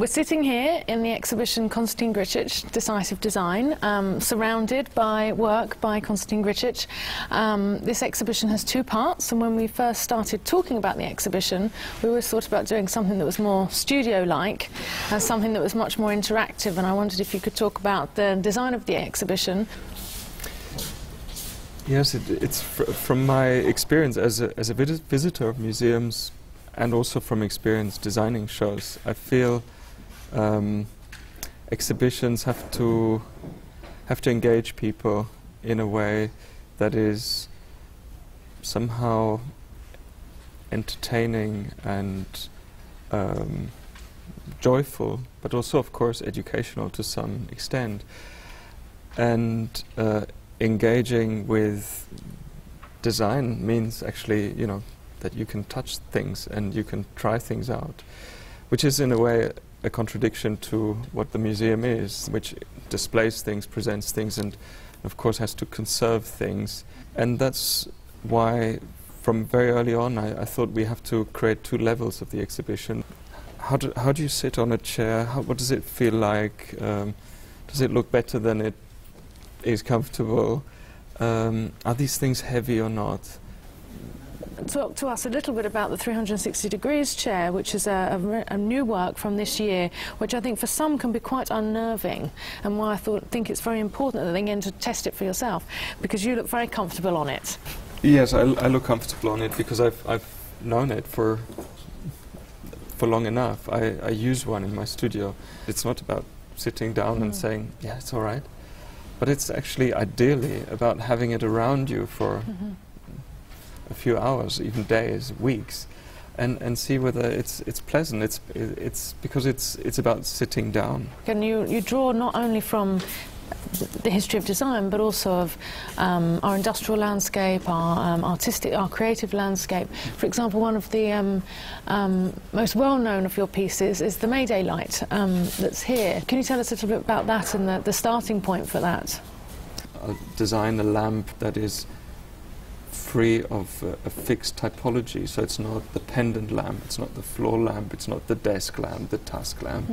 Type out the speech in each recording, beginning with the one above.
sitting here in the exhibition Konstantin Grcic, Decisive Design, surrounded by work by Konstantin Grcic. This exhibition has two parts, and when we first started talking about the exhibition, we always thought about doing something that was more studio-like, and something that was much more interactive, and I wondered if you could talk about the design of the exhibition. Yes, it's from my experience as a visitor of museums, and also from experience designing shows. I feel exhibitions have to engage people in a way that is somehow entertaining and joyful, but also, of course, educational to some extent. And engaging with design means actually, you know, that you can touch things and you can try things out, which is in a way a contradiction to what the museum is, which displays things, presents things, and of course has to conserve things. And that's why from very early on I thought we have to create two levels of the exhibition. How do you sit on a chair? What does it feel like? Does it look better than it is comfortable? Are these things heavy or not? Talk to us a little bit about the 360 degrees chair, which is a new work from this year, which I think for some can be quite unnerving, and why I think it's very important that they get to test it for yourself, because you look very comfortable on it. Yes, I look comfortable on it because I've known it for long enough. I use one in my studio. It's not about sitting down and saying, yeah, it's all right, but it's actually ideally about having it around you for a few hours, even days, weeks, and see whether it's pleasant. It's because it's about sitting down. And you draw not only from the history of design, but also of our industrial landscape, our artistic, our creative landscape. For example, one of the most well-known of your pieces is the Mayday light that's here. Can you tell us a little bit about that and the starting point for that? I'll design a lamp that is free of a fixed typology, so it's not the pendant lamp, it's not the floor lamp, it's not the desk lamp, the task lamp.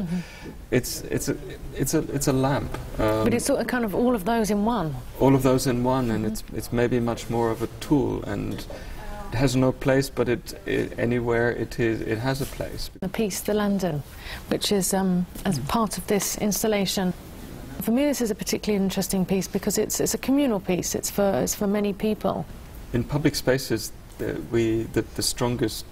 It's a lamp. But it's sort of kind of all of those in one. All of those in one, and it's maybe much more of a tool, and it has no place, but anywhere it has a place. The piece, The London, which is as part of this installation. For me, this is a particularly interesting piece because it's a communal piece. It's for many people. In public spaces, the strongest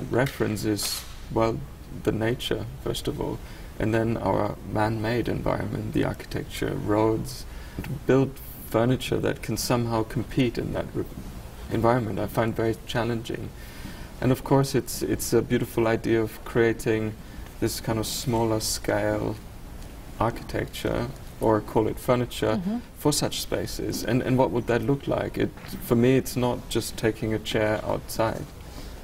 reference is, well, the nature, first of all, and then our man-made environment, the architecture, roads. To build furniture that can somehow compete in that environment, I find very challenging. And of course, it's a beautiful idea of creating this kind of smaller scale architecture, or call it furniture, for such spaces. And what would that look like? For me, it's not just taking a chair outside,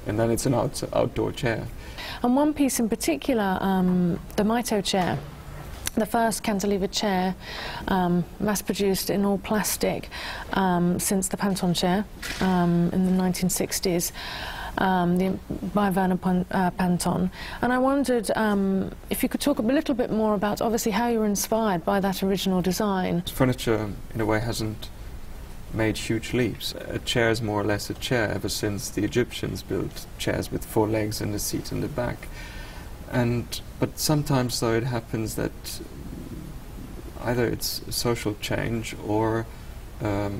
and then it's an outdoor chair. And one piece in particular, the Mito chair, the first cantilever chair, mass-produced in all plastic since the Panton chair in the 1960s. By Werner Panton, and I wondered if you could talk a little bit more about obviously how you were inspired by that original design. Furniture in a way hasn't made huge leaps. A chair is more or less a chair ever since the Egyptians built chairs with 4 legs and a seat in the back. But sometimes though it happens that either it's a social change or a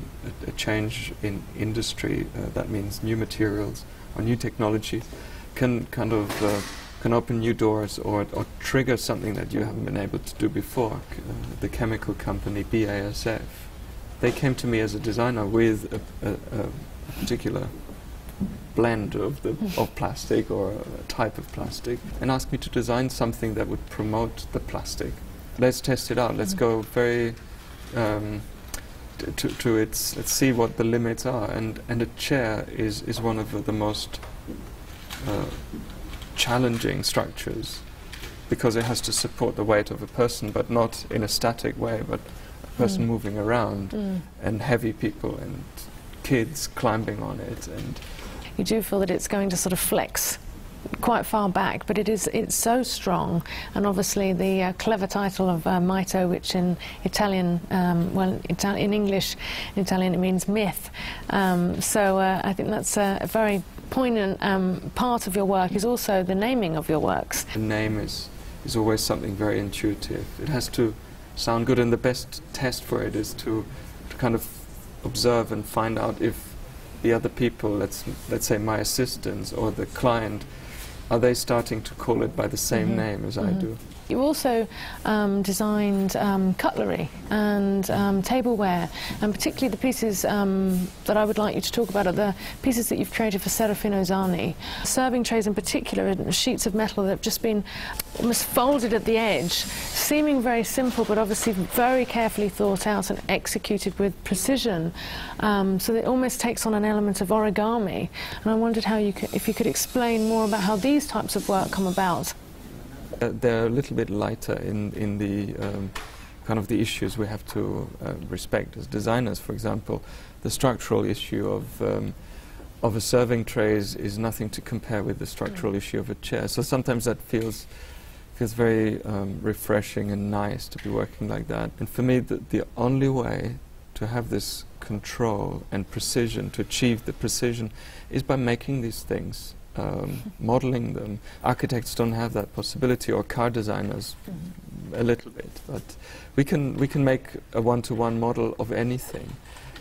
change in industry, that means new materials or new technology can open new doors or trigger something that you haven't been able to do before. The chemical company BASF, they came to me as a designer with a particular blend of plastic or a type of plastic, and asked me to design something that would promote the plastic. Let's test it out. Let's go very let's see what the limits are, and a chair is one of the most challenging structures, because it has to support the weight of a person, but not in a static way, but a person moving around, and heavy people and kids climbing on it. And you do feel that it's going to sort of flex quite far back, but it's so strong. And obviously the clever title of mito, which in Italian, in English, in Italian it means myth. So I think that's a very poignant part of your work, is also the naming of your works. The name is always something very intuitive. It has to sound good, and the best test for it is to kind of observe and find out if the other people, let's say my assistants or the client, are they starting to call it by the same name as I do. You also designed cutlery and tableware, and particularly the pieces that I would like you to talk about are the pieces that you've created for Serafino Zani. Serving trays in particular are sheets of metal that have just been almost folded at the edge, seeming very simple, but obviously very carefully thought out and executed with precision, so that it almost takes on an element of origami. And I wondered how if you could explain more about how these types of work come about. They're a little bit lighter in the kind of the issues we have to respect as designers. For example, the structural issue of a serving tray is nothing to compare with the structural issue of a chair. So sometimes that feels very refreshing and nice to be working like that. And for me, the only way to have this control and precision, to achieve the precision, is by making these things. Modeling them. Architects don't have that possibility, or car designers a little bit, but we can make a one-to-one model of anything,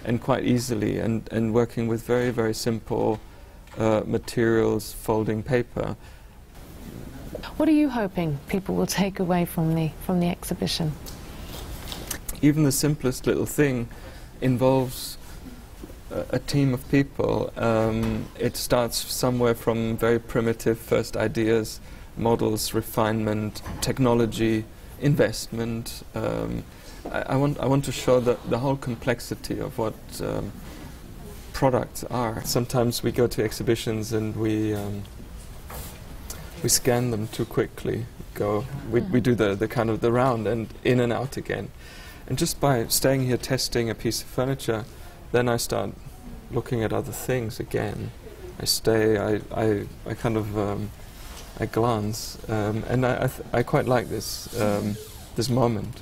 and quite easily, and working with very, very simple materials, folding paper. What are you hoping people will take away from the exhibition? Even the simplest little thing involves a team of people. It starts somewhere from very primitive first ideas, models, refinement, technology, investment. I want to show the whole complexity of what products are. Sometimes we go to exhibitions and we scan them too quickly. We do the kind of the round and in and out again. And just by staying here testing a piece of furniture, then I start looking at other things again. I stay, I kind of, I glance, and I quite like this, this moment.